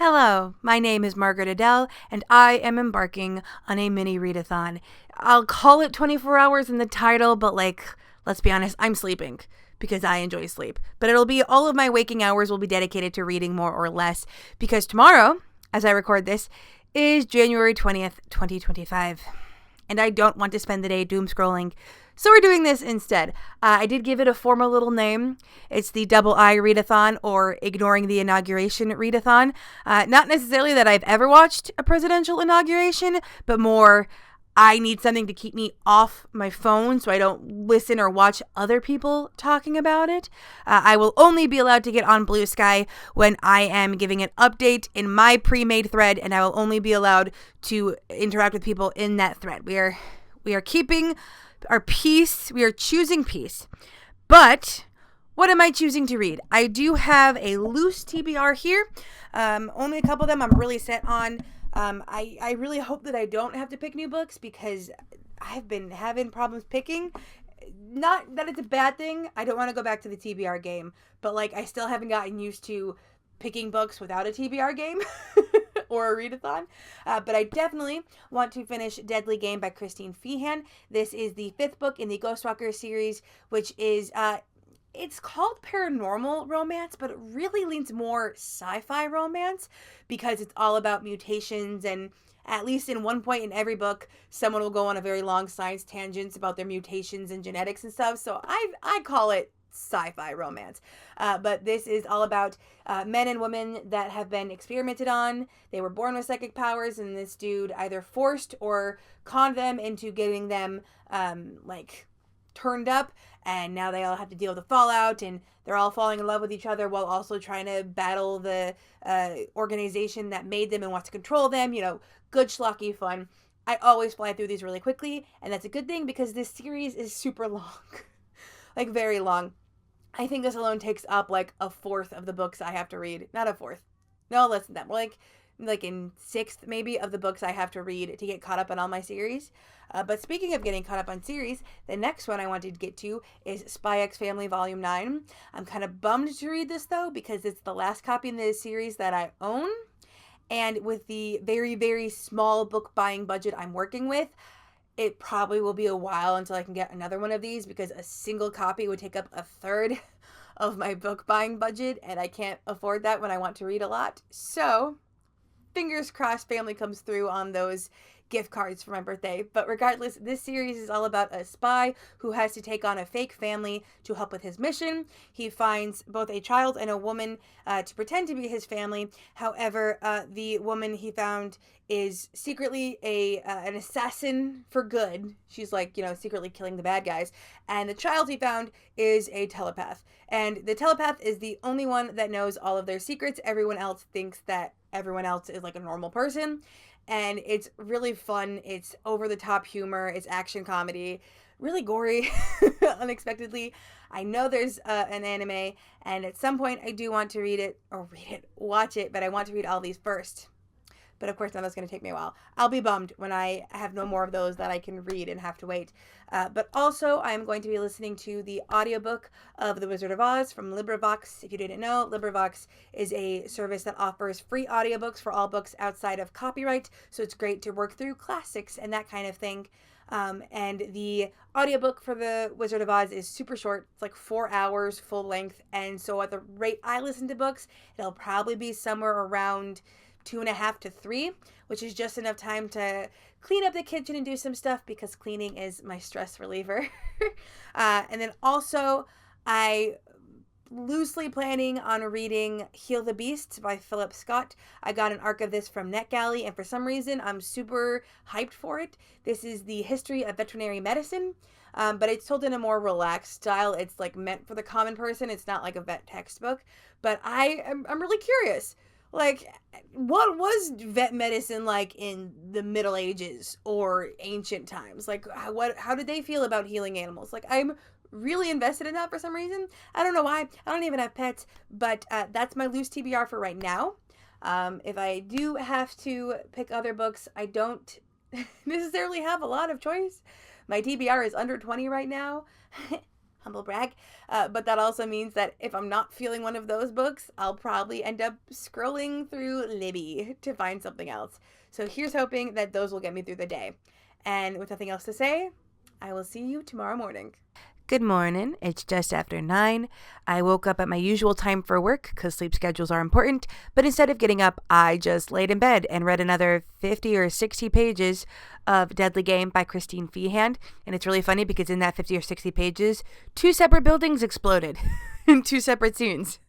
Hello, my name is Margaret Adele, and I am embarking on a mini readathon. I'll call it 24 hours in the title, but let's be honest, I'm sleeping because I enjoy sleep. But it'll be all of my waking hours will be dedicated to reading more or less because tomorrow, as I record this, is January 20th, 2025. And I don't want to spend the day doom scrolling. So we're doing this instead. I did give it a formal little name. It's the Double I Readathon, or Ignoring the Inauguration Readathon. Not necessarily that I've ever watched a presidential inauguration, but more I need something to keep me off my phone so I don't listen or watch other people talking about it. I will only be allowed to get on Blue Sky when I am giving an update in my pre-made thread, and I will only be allowed to interact with people in that thread. We are keeping our peace. We are choosing peace. But what am I choosing to read? I do have a loose TBR here. Only a couple of them I'm really set on. I really hope that I don't have to pick new books because I've been having problems picking. Not that it's a bad thing. I don't want to go back to the TBR game. But I still haven't gotten used to picking books without a TBR game. Or a readathon. But I definitely want to finish Deadly Game by Christine Feehan. This is the 5th book in the Ghostwalker series, which is, it's called paranormal romance, but it really leans more sci-fi romance because it's all about mutations, and at least in one point in every book, someone will go on a very long science tangents about their mutations and genetics and stuff. So I call it sci-fi romance. But this is all about men and women that have been experimented on. They were born with psychic powers, and this dude either forced or conned them into getting them turned up, and now they all have to deal with the fallout, and they're all falling in love with each other while also trying to battle the organization that made them and wants to control them. Good schlocky fun. I always fly through these really quickly, and that's a good thing because this series is super long. Very long. I think this alone takes up a fourth of the books I have to read. Not a fourth. No, less than that. More like in sixth maybe of the books I have to read to get caught up on all my series. But speaking of getting caught up on series, the next one I wanted to get to is Spy X Family Volume 9. I'm kind of bummed to read this though because it's the last copy in the series that I own. And with the very, very small book buying budget I'm working with, it probably will be a while until I can get another one of these because a single copy would take up a third of my book buying budget, and I can't afford that when I want to read a lot. So, fingers crossed family comes through on those gift cards for my birthday. But regardless, this series is all about a spy who has to take on a fake family to help with his mission. He finds both a child and a woman to pretend to be his family. However, the woman he found is secretly an assassin for good. She's secretly killing the bad guys. And the child he found is a telepath. And the telepath is the only one that knows all of their secrets. Everyone else thinks that everyone else is a normal person. And it's really fun. It's over-the-top humor. It's action comedy. Really gory, unexpectedly. I know there's an anime, and at some point I do want to watch it, but I want to read all these first. But of course, now that's going to take me a while. I'll be bummed when I have no more of those that I can read and have to wait. But also, I'm going to be listening to the audiobook of The Wizard of Oz from LibriVox. If you didn't know, LibriVox is a service that offers free audiobooks for all books outside of copyright. So it's great to work through classics and that kind of thing. And the audiobook for The Wizard of Oz is super short. It's 4 hours full length. And so at the rate I listen to books, it'll probably be somewhere around 2.5 to 3, which is just enough time to clean up the kitchen and do some stuff because cleaning is my stress reliever. And then also, I loosely planning on reading Heal the Beast by Philip Scott. I got an arc of this from NetGalley, and for some reason, I'm super hyped for it. This is the history of veterinary medicine, but it's told in a more relaxed style. It's meant for the common person. It's not like a vet textbook, but I'm really curious. What was vet medicine like in the Middle Ages or ancient times? How did they feel about healing animals? I'm really invested in that for some reason. I don't know why. I don't even have pets, but that's my loose TBR for right now. If I do have to pick other books, I don't necessarily have a lot of choice. My TBR is under 20 right now. Humble brag. But that also means that if I'm not feeling one of those books, I'll probably end up scrolling through Libby to find something else. So here's hoping that those will get me through the day. And with nothing else to say, I will see you tomorrow morning. Good morning. It's just after 9. I woke up at my usual time for work because sleep schedules are important, but instead of getting up, I just laid in bed and read another 50 or 60 pages of Deadly Game by Christine Feehan. And it's really funny because in that 50 or 60 pages, 2 separate buildings exploded in 2 separate scenes.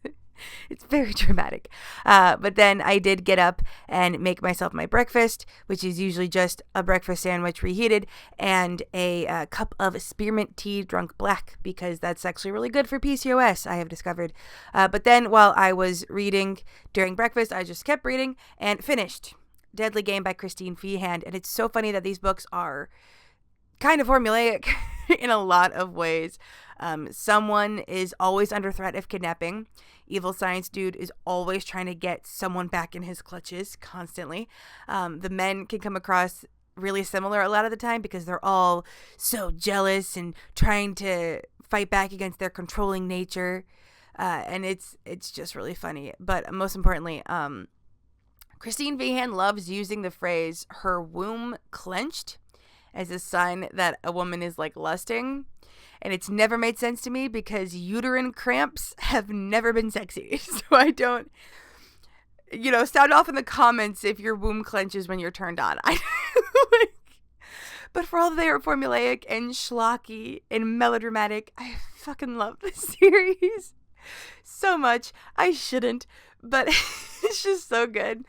It's very dramatic. But then I did get up and make myself my breakfast, which is usually just a breakfast sandwich reheated and a cup of spearmint tea drunk black, because that's actually really good for PCOS, I have discovered. But then while I was reading during breakfast, I just kept reading and finished Deadly Game by Christine Feehan. And it's so funny that these books are kind of formulaic in a lot of ways. Someone is always under threat of kidnapping. Evil science dude is always trying to get someone back in his clutches constantly. The men can come across really similar a lot of the time because they're all so jealous and trying to fight back against their controlling nature. And it's just really funny. But most importantly, Christine Feehan loves using the phrase "her womb clenched" as a sign that a woman is like lusting. And it's never made sense to me because uterine cramps have never been sexy. So I don't, sound off in the comments if your womb clenches when you're turned on. But for all that they are formulaic and schlocky and melodramatic, I fucking love this series so much. I shouldn't, but it's just so good.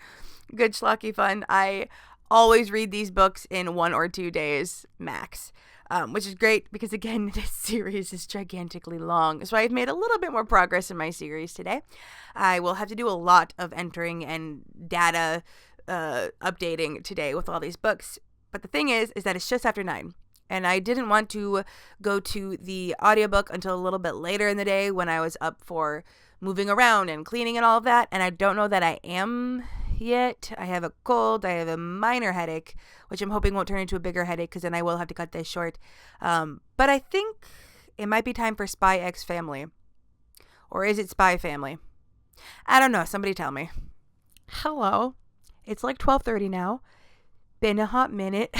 Good schlocky fun. I always read these books in 1 or 2 days max. Which is great because, again, this series is gigantically long. So I've made a little bit more progress in my series today. I will have to do a lot of entering and data updating today with all these books. But the thing is that it's just after 9. And I didn't want to go to the audiobook until a little bit later in the day when I was up for moving around and cleaning and all of that. And I don't know that I am yet. I have a cold. I have a minor headache, which I'm hoping won't turn into a bigger headache because then I will have to cut this short. But I think it might be time for Spy X Family. Or is it Spy Family? I don't know. Somebody tell me. Hello. It's like 12:30 now. Been a hot minute.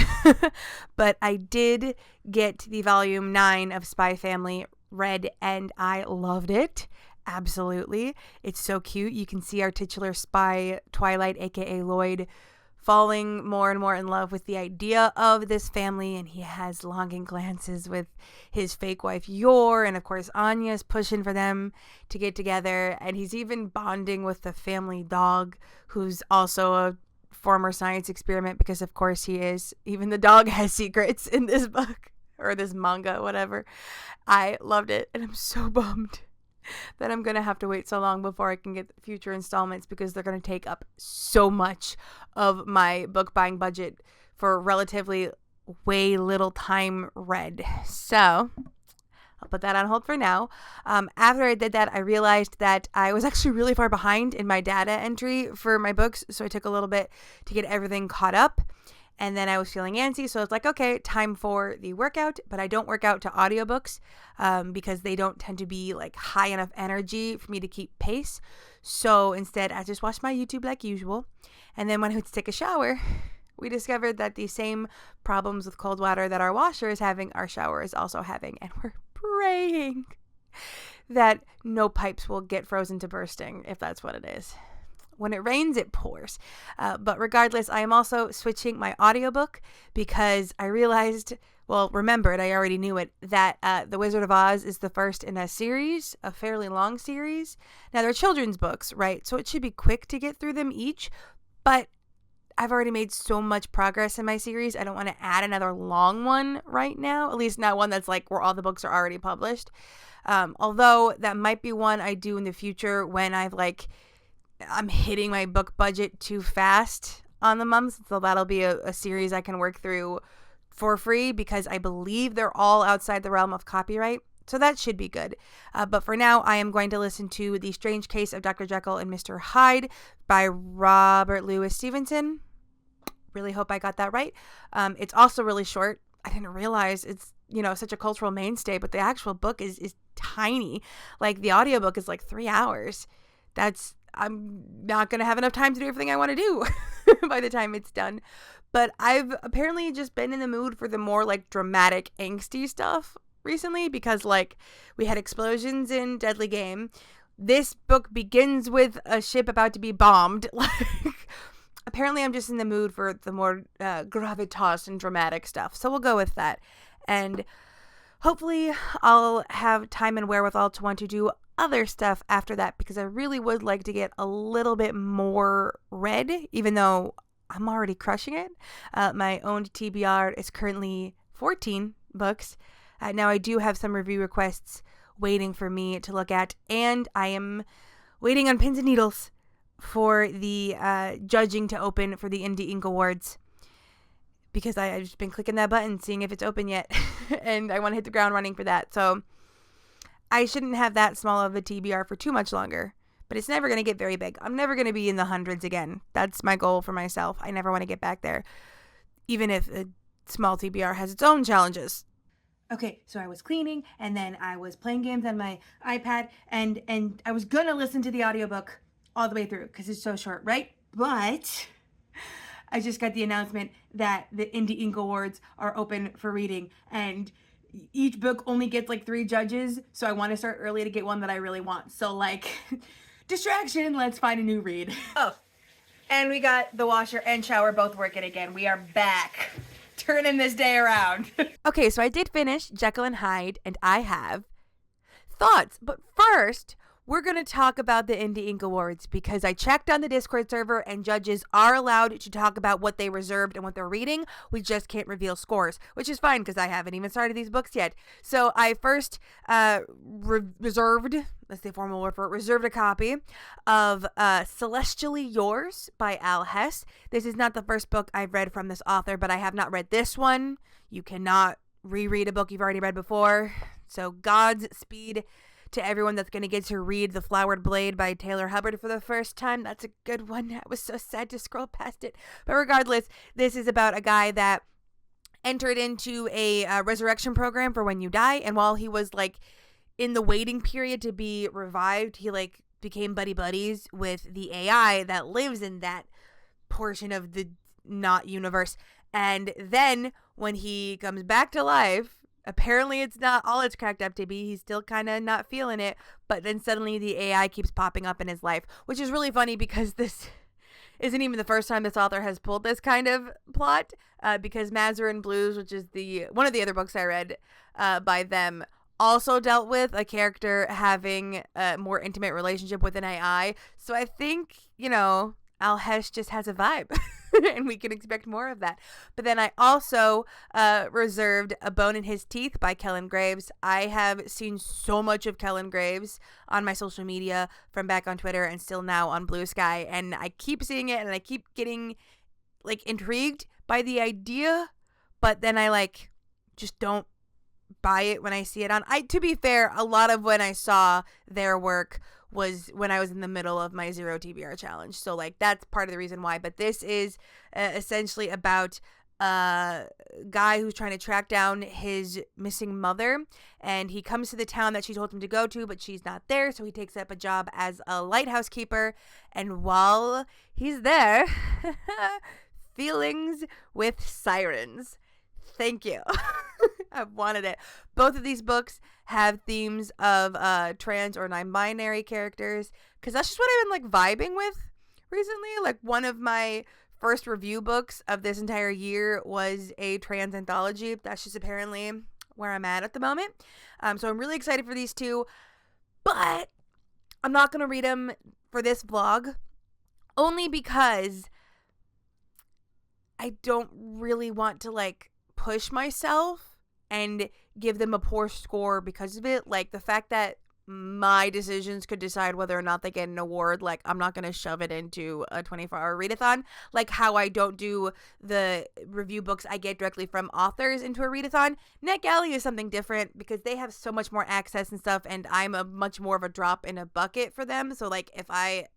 But I did get the volume 9 of Spy Family read and I loved it. Absolutely. It's so cute. You can see our titular spy, Twilight, aka Lloyd, falling more and more in love with the idea of this family, and he has longing glances with his fake wife Yor, and of course Anya's pushing for them to get together, and he's even bonding with the family dog, who's also a former science experiment, because of course he is. Even the dog has secrets in this book, or this manga, whatever. I loved it, and I'm so bummed that I'm going to have to wait so long before I can get future installments because they're going to take up so much of my book buying budget for relatively way little time read. So I'll put that on hold for now. After I did that, I realized that I was actually really far behind in my data entry for my books. So I took a little bit to get everything caught up. And then I was feeling antsy, so it's like, okay, time for the workout. But I don't work out to audiobooks because they don't tend to be like high enough energy for me to keep pace. So instead, I just watched my YouTube like usual. And then when I went to take a shower, we discovered that the same problems with cold water that our washer is having, our shower is also having. And we're praying that no pipes will get frozen to bursting, if that's what it is. When it rains, it pours. But regardless, I am also switching my audiobook because I realized, well, remembered, I already knew it, that The Wizard of Oz is the first in a series, a fairly long series. Now, they're children's books, right? So it should be quick to get through them each. But I've already made so much progress in my series. I don't want to add another long one right now, at least not one that's like where all the books are already published. Although that might be one I do in the future when I'm hitting my book budget too fast on the months. So that'll be a series I can work through for free because I believe they're all outside the realm of copyright. So that should be good. But for now, I am going to listen to The Strange Case of Dr. Jekyll and Mr. Hyde by Robert Louis Stevenson. Really hope I got that right. It's also really short. I didn't realize it's, such a cultural mainstay, but the actual book is tiny. Like the audiobook is like 3 hours. I'm not going to have enough time to do everything I want to do by the time it's done. But I've apparently just been in the mood for the more like dramatic, angsty stuff recently because like we had explosions in Deadly Game. This book begins with a ship about to be bombed. Like, apparently I'm just in the mood for the more gravitas and dramatic stuff. So we'll go with that. And hopefully I'll have time and wherewithal to want to do other stuff after that because I really would like to get a little bit more read, even though I'm already crushing it. My owned TBR is currently 14 books. Now I do have some review requests waiting for me to look at, and I am waiting on pins and needles for the judging to open for the Indie Ink Awards because I've just been clicking that button, seeing if it's open yet, and I want to hit the ground running for that. So I shouldn't have that small of a TBR for too much longer, but it's never going to get very big. I'm never going to be in the hundreds again. That's my goal for myself. I never want to get back there, even if a small TBR has its own challenges. Okay, so I was cleaning, and then I was playing games on my iPad, and I was going to listen to the audiobook all the way through because it's so short, right? But I just got the announcement that the Indie Ink Awards are open for reading, and each book only gets like 3 judges, so I want to start early to get one that I really want. So like, distraction, let's find a new read. Oh, and we got the washer and shower both working again. We are back, turning this day around. Okay, so I did finish Jekyll and Hyde, and I have thoughts, but first we're going to talk about the Indie Ink Awards because I checked on the Discord server and judges are allowed to talk about what they reserved and what they're reading. We just can't reveal scores, which is fine because I haven't even started these books yet. So I first reserved, that's the formal word for it, reserved a copy of Celestially Yours by Al Hess. This is not the first book I've read from this author, but I have not read this one. You cannot reread a book you've already read before. So God's speed to everyone that's going to get to read The Flowered Blade by Taylor Hubbard for the first time. That's a good one. I was so sad to scroll past it. But regardless, this is about a guy that entered into a resurrection program for when you die. And while he was like in the waiting period to be revived, he like became buddies with the AI that lives in that portion of the not universe. And then when he comes back to life, apparently it's not all it's cracked up to be. He's still kind of not feeling it. But then suddenly the AI keeps popping up in his life, which is really funny because this isn't even the first time this author has pulled this kind of plot. Because Mazarin Blues, which is one of the other books I read by them, also dealt with a character having a more intimate relationship with an AI. So I think, Al Hess just has a vibe. And we can expect more of that. But then I also reserved A Bone in His Teeth by Kellen Graves. I have seen so much of Kellen Graves on my social media from back on Twitter and still now on Blue Sky. And I keep seeing it and I keep getting like intrigued by the idea. But then I like just don't buy it when I see it on. To be fair, a lot of when I saw their work was when I was in the middle of my 0 TBR challenge. So like that's part of the reason why. But this is essentially about a guy who's trying to track down his missing mother, and he comes to the town that she told him to go to, but she's not there. So he takes up a job as a lighthouse keeper. And while he's there, feelings with sirens. Thank you. I've wanted it. Both of these books have themes of trans or non-binary characters because that's just what I've been like vibing with recently. Like one of my first review books of this entire year was a trans anthology. That's just apparently where I'm at the moment. So I'm really excited for these two, but I'm not going to read them for this vlog only because I don't really want to like push myself and give them a poor score because of it. Like the fact that my decisions could decide whether or not they get an award, like I'm not going to shove it into a 24-hour readathon, like how I don't do the review books I get directly from authors into a readathon. NetGalley is something different because they have so much more access and stuff, and I'm a much more of a drop in a bucket for them. So like if I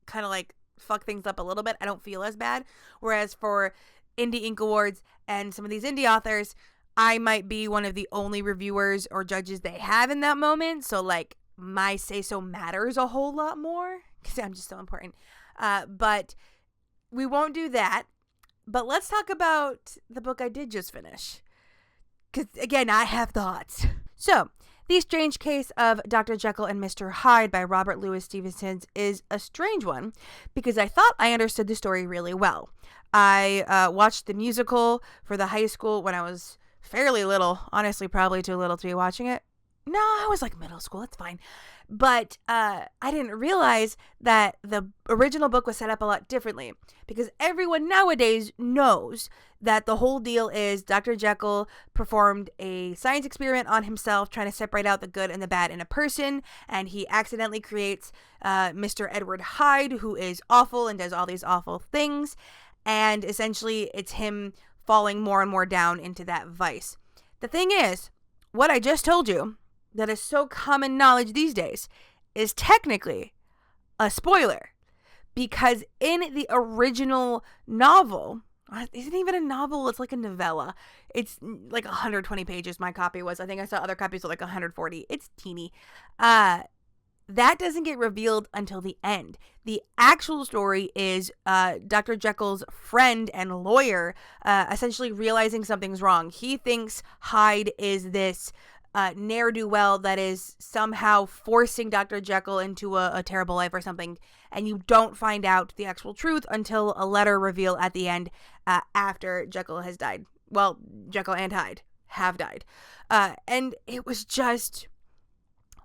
kind of like fuck things up a little bit, I don't feel as bad. Whereas for Indie Ink Awards and some of these indie authors, I might be one of the only reviewers or judges they have in that moment. So like my say-so matters a whole lot more because I'm just so important. But we won't do that. But let's talk about the book I did just finish. Because, again, I have thoughts. So, The Strange Case of Dr. Jekyll and Mr. Hyde by Robert Louis Stevenson is a strange one because I thought I understood the story really well. I watched the musical for the high school when I was fairly little. Honestly, probably too little to be watching it. No, I was like middle school. It's fine. But I didn't realize that the original book was set up a lot differently because everyone nowadays knows that the whole deal is Dr. Jekyll performed a science experiment on himself trying to separate out the good and the bad in a person, and he accidentally creates Mr. Edward Hyde, who is awful and does all these awful things, and essentially it's him falling more and more down into that vice. The thing is, what I just told you, that is so common knowledge these days, is technically a spoiler. Because in the original novel, it isn't even a novel, it's like a novella. It's like 120 pages, my copy was. I think I saw other copies of like 140. It's teeny. That doesn't get revealed until the end. The actual story is Dr. Jekyll's friend and lawyer essentially realizing something's wrong. He thinks Hyde is this ne'er-do-well that is somehow forcing Dr. Jekyll into a terrible life or something, and you don't find out the actual truth until a letter reveal at the end after Jekyll has died. Well, Jekyll and Hyde have died. And it was just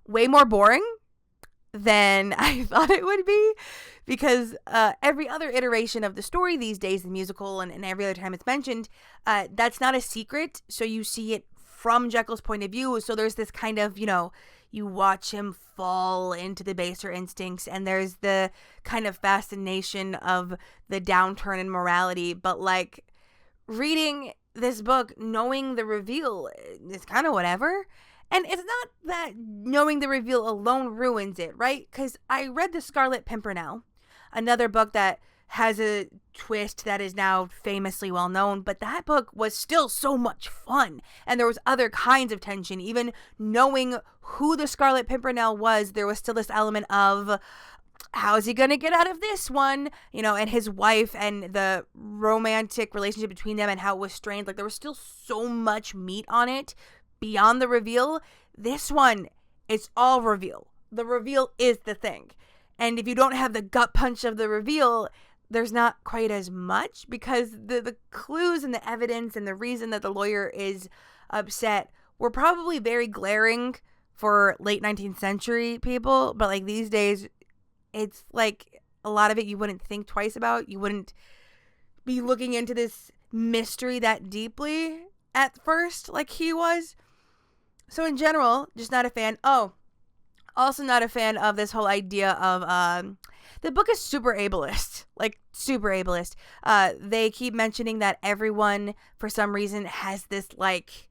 way more boring than I thought it would be, because every other iteration of the story these days, the musical and every other time it's mentioned, that's not a secret, so you see it from Jekyll's point of view. So there's this kind of, you watch him fall into the baser instincts, and there's the kind of fascination of the downturn in morality. But like reading this book, knowing the reveal is kind of whatever. And it's not that knowing the reveal alone ruins it, right? Because I read The Scarlet Pimpernel, another book that has a twist that is now famously well known, but that book was still so much fun, and there was other kinds of tension. Even knowing who the Scarlet Pimpernel was, there was still this element of how's he gonna get out of this one, and his wife and the romantic relationship between them and how it was strained. Like, there was still so much meat on it beyond the reveal. This one, it's all reveal. The reveal is the thing, and if you don't have the gut punch of the reveal, there's not quite as much, because the clues and the evidence and the reason that the lawyer is upset were probably very glaring for late 19th century people. But like these days, it's like a lot of it you wouldn't think twice about. You wouldn't be looking into this mystery that deeply at first like he was. So in general, just not a fan. Oh, also not a fan of this whole idea of the book is super ableist, like super ableist. They keep mentioning that everyone, for some reason, has this like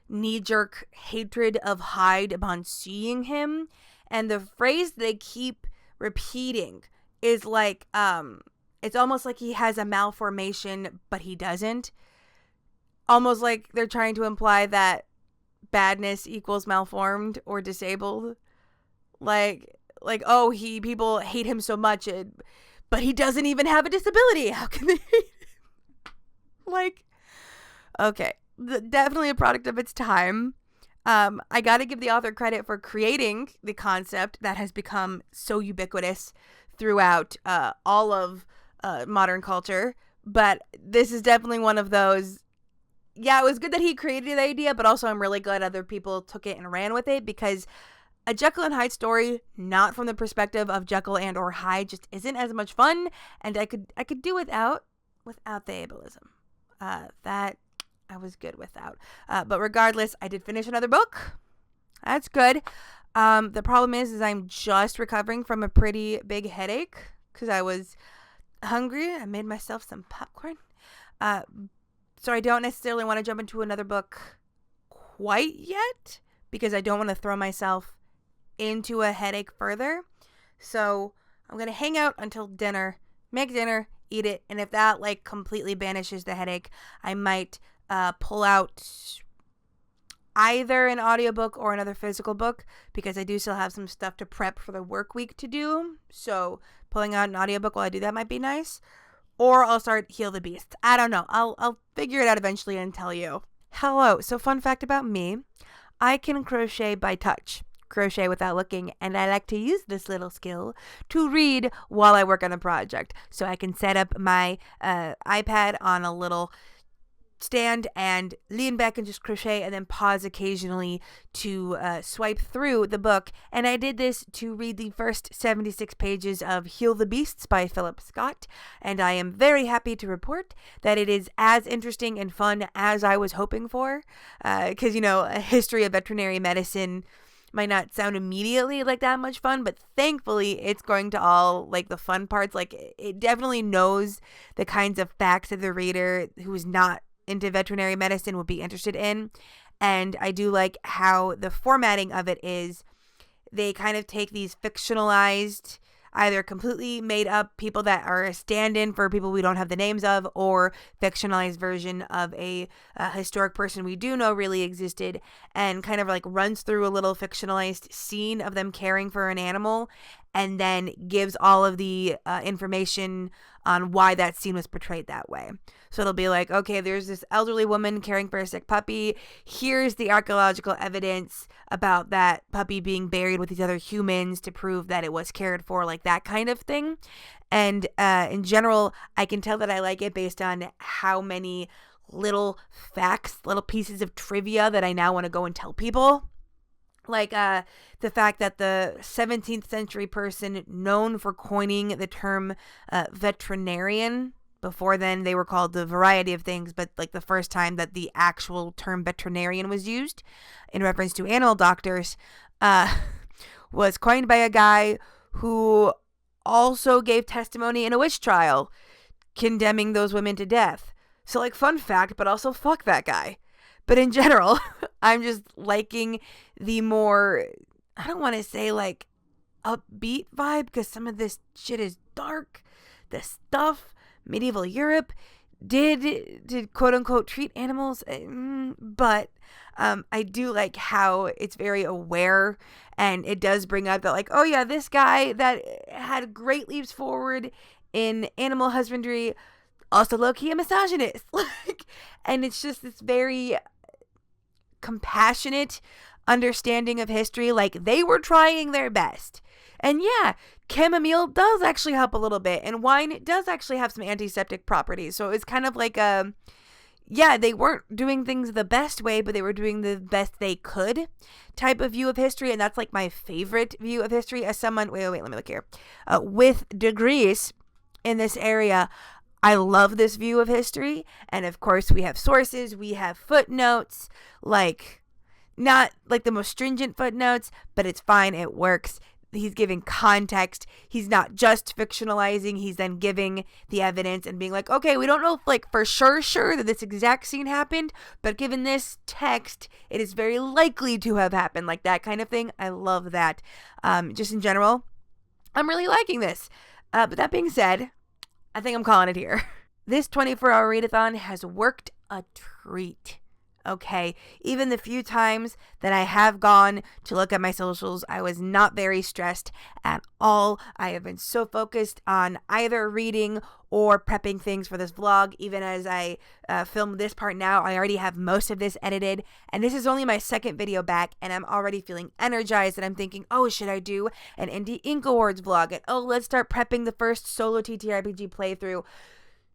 knee-jerk hatred of Hyde upon seeing him. And the phrase they keep repeating is like, it's almost like he has a malformation, but he doesn't. Almost like they're trying to imply that badness equals malformed or disabled. Like, people hate him so much, but he doesn't even have a disability. How can they hate him? Like, okay, definitely a product of its time. I gotta give the author credit for creating the concept that has become so ubiquitous throughout all of modern culture. But this is definitely one of those. Yeah, it was good that he created the idea, but also I'm really glad other people took it and ran with it, because a Jekyll and Hyde story, not from the perspective of Jekyll and or Hyde, just isn't as much fun, and I could do without the ableism. That I was good without. But regardless, I did finish another book. That's good. The problem is I'm just recovering from a pretty big headache because I was hungry. I made myself some popcorn. So I don't necessarily want to jump into another book quite yet, because I don't want to throw myself into a headache further. So I'm going to hang out until dinner, make dinner, eat it. And if that like completely banishes the headache, I might pull out either an audiobook or another physical book, because I do still have some stuff to prep for the work week to do. So pulling out an audiobook while I do that might be nice. Or I'll start Heal the Beast. I don't know. I'll figure it out eventually and tell you. Hello. So fun fact about me, I can crochet by touch. Crochet without looking, and I like to use this little skill to read while I work on a project. So I can set up my iPad on a little stand and lean back and just crochet, and then pause occasionally to swipe through the book. And I did this to read the first 76 pages of Heal the Beasts by Philip Scott, and I am very happy to report that it is as interesting and fun as I was hoping for, because a history of veterinary medicine might not sound immediately like that much fun, but thankfully it's going to all like the fun parts. Like, it definitely knows the kinds of facts that the reader who is not into veterinary medicine would be interested in. And I do like how the formatting of it is, they kind of take these fictionalized, either completely made up people that are a stand-in for people we don't have the names of, or fictionalized version of a historic person we do know really existed, and kind of like runs through a little fictionalized scene of them caring for an animal, and then gives all of the information on why that scene was portrayed that way. So it'll be like, okay, there's this elderly woman caring for a sick puppy. Here's the archaeological evidence about that puppy being buried with these other humans to prove that it was cared for, like that kind of thing. And in general, I can tell that I like it based on how many little facts, little pieces of trivia that I now want to go and tell people. Like the fact that the 17th century person known for coining the term veterinarian, before then they were called a variety of things, but like the first time that the actual term veterinarian was used in reference to animal doctors was coined by a guy who also gave testimony in a witch trial condemning those women to death. So like, fun fact, but also fuck that guy. But in general, I'm just liking the more, I don't want to say like upbeat vibe, because some of this shit is dark. The stuff medieval Europe did quote unquote treat animals, but I do like how it's very aware, and it does bring up that like, oh yeah, this guy that had great leaps forward in animal husbandry, also low-key a misogynist. Like, and it's just this very compassionate understanding of history. Like, they were trying their best. And yeah, chamomile does actually help a little bit, and wine does actually have some antiseptic properties. So it's kind of like yeah, they weren't doing things the best way, but they were doing the best they could type of view of history. And that's like my favorite view of history as someone, wait, let me look here, with degrees in this area. I love this view of history. And of course we have sources, we have footnotes, like not like the most stringent footnotes, but it's fine. It works. He's giving context. He's not just fictionalizing. He's then giving the evidence and being like, okay, we don't know like for sure that this exact scene happened, but given this text, it is very likely to have happened, like that kind of thing. I love that. Just in general, I'm really liking this. But that being said, I think I'm calling it here. This 24-hour readathon has worked a treat. Okay, even the few times that I have gone to look at my socials, I was not very stressed at all. I have been so focused on either reading or prepping things for this vlog. Even as I film this part now, I already have most of this edited, and this is only my second video back, and I'm already feeling energized, and I'm thinking, oh, should I do an Indie Ink Awards vlog? And oh, let's start prepping the first solo TTRPG playthrough.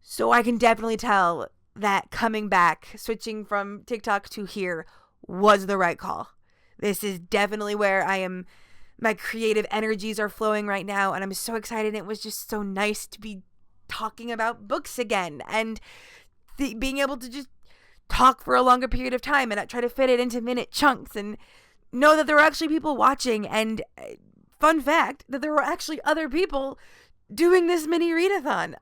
So I can definitely tell that coming back, switching from TikTok to here, was the right call. This is definitely where my creative energies are flowing right now, and I'm so excited. It was just so nice to be talking about books again, and being able to just talk for a longer period of time and not try to fit it into minute chunks, and know that there were actually people watching. And fun fact, that there were actually other people doing this mini readathon.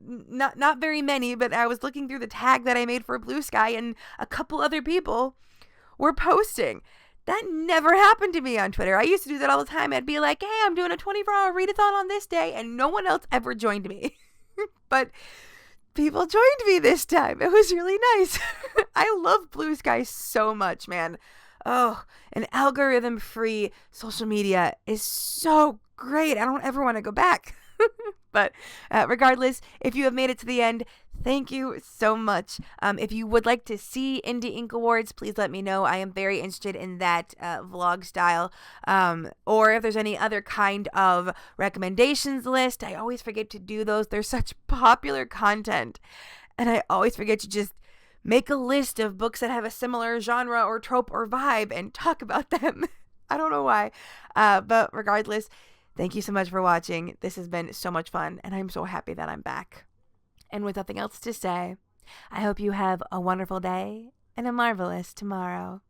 Not very many, but I was looking through the tag that I made for Blue Sky, and a couple other people were posting. That never happened to me on Twitter. I used to do that all the time. I'd be like, hey, I'm doing a 24-hour readathon on this day, and no one else ever joined me. But people joined me this time. It was really nice. I love Blue Sky so much, man. Oh, an algorithm-free social media is so great. I don't ever want to go back. But regardless, if you have made it to the end, thank you so much. If you would like to see Indie Ink Awards, please let me know. I am very interested in that vlog style. Or if there's any other kind of recommendations list, I always forget to do those. They're such popular content. And I always forget to just make a list of books that have a similar genre or trope or vibe and talk about them. I don't know why. But regardless, thank you so much for watching. This has been so much fun, and I'm so happy that I'm back. And with nothing else to say, I hope you have a wonderful day and a marvelous tomorrow.